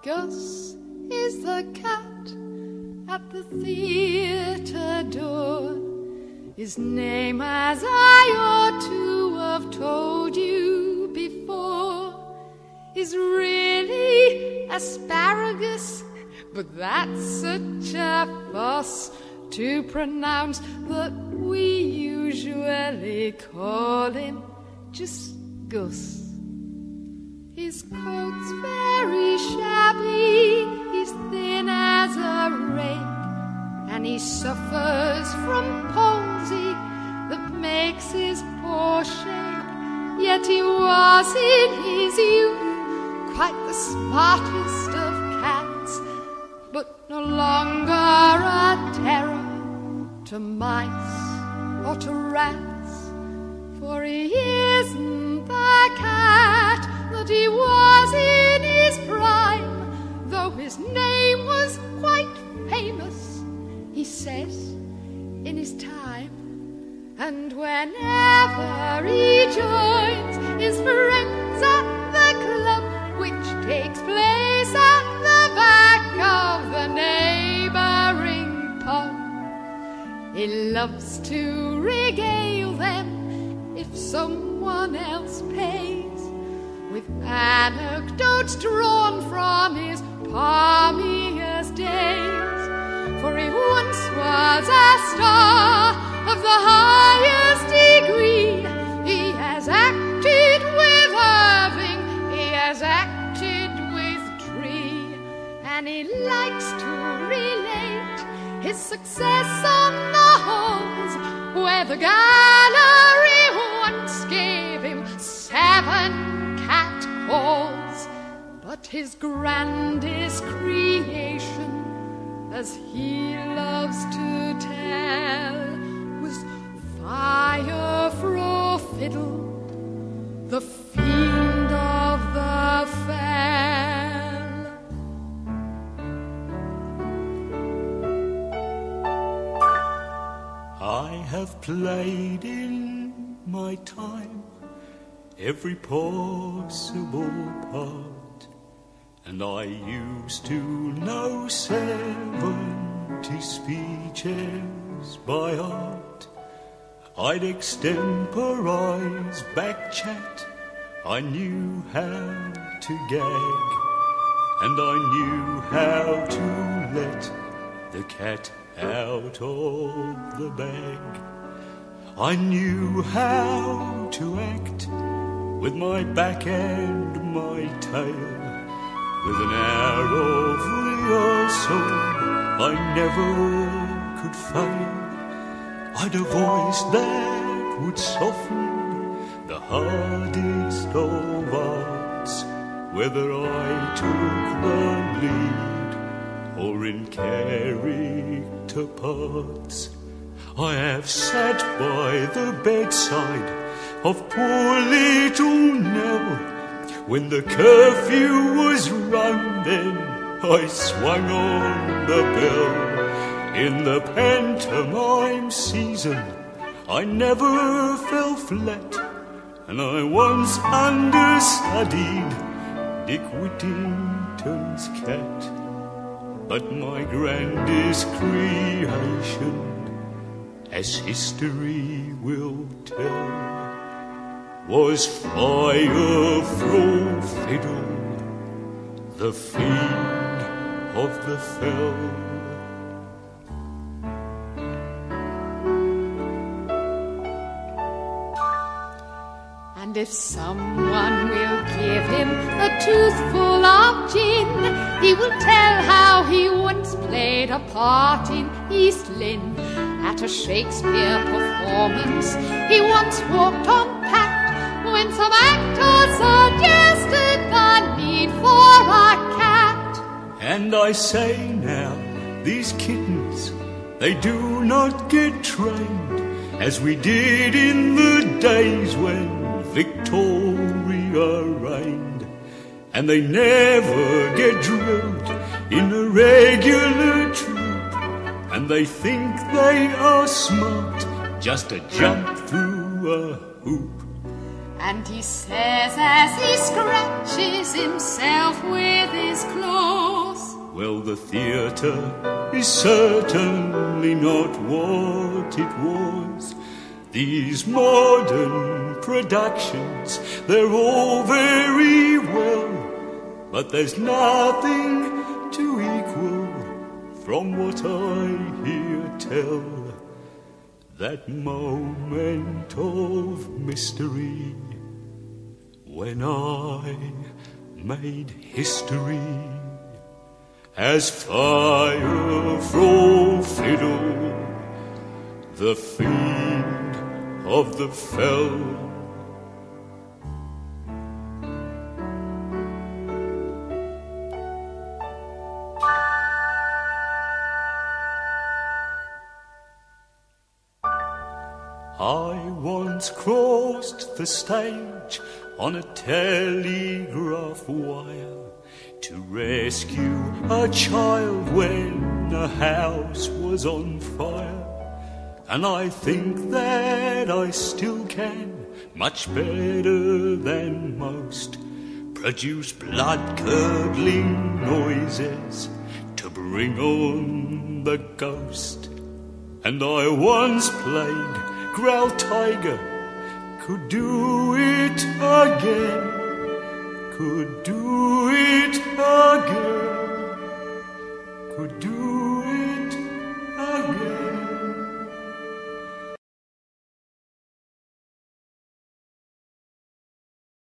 Gus is the cat at the theatre door. His name, as I ought to have told you before, is really Asparagus, but that's such a fuss to pronounce that we usually call him just Gus. His coat's very shabby, he's thin as a rake, and he suffers from palsy that makes his paw shake. Yet he was in his youth quite the smartest of cats, but no longer a terror to mice or to rats, for he isn't the cat that he was in his prime, though his name was quite famous, he says, in his time. And whenever he joins his friends at the club, which takes place at the back of the neighbouring pub, he loves to regale them, if someone else pays, with anecdotes drawn from his palmiest days. For he once was a star of the highest degree. He has acted with Irving, he has acted with Tree, and he likes to relate his success on the halls, where the gallery once gave him 7 cat calls. But his grandest creation, as he loves to tell, was Fire Fro Fiddle, the fiend of the fell. I have played in my time every possible part, and I used to know 70 speeches by heart. I'd extemporize back chat, I knew how to gag, and I knew how to let the cat out of the bag. I knew how to act with my back and my tail. With an hour of rehearsal, I never could fail. I'd a voice that would soften the hardest of arts, whether I took the lead or in character parts. I have sat by the bedside of poor little Nell. When the curfew was rung, then I swung on the bell. In the pantomime season, I never fell flat, and I once understudied Dick Whittington's cat. But my grandest creation, as history will tell, was Fire Fro Fiddle, the fiend of the fell. And if someone will give him a toothful of gin, he will tell how he once played a part in East Lynne. At a Shakespeare performance, he once walked on Pat when some actor suggested the need for a cat. And I say now, these kittens, they do not get trained as we did in the days when Victoria reigned. And they never get drilled in a regular troop, and they think they are smart just to jump through a hoop. And he says as he scratches himself with his claws, well, the theatre is certainly not what it was. These modern productions, they're all very well, but there's nothing to equal, from what I hear tell, that moment of mystery when I made history. As fire from fiddle, the fiend of the fell. I once crossed the stage on a telegraph wire to rescue a child when a house was on fire. And I think that I still can, much better than most, produce blood-curdling noises to bring on the ghost. And I once played Growl Tiger, could do it again, could do it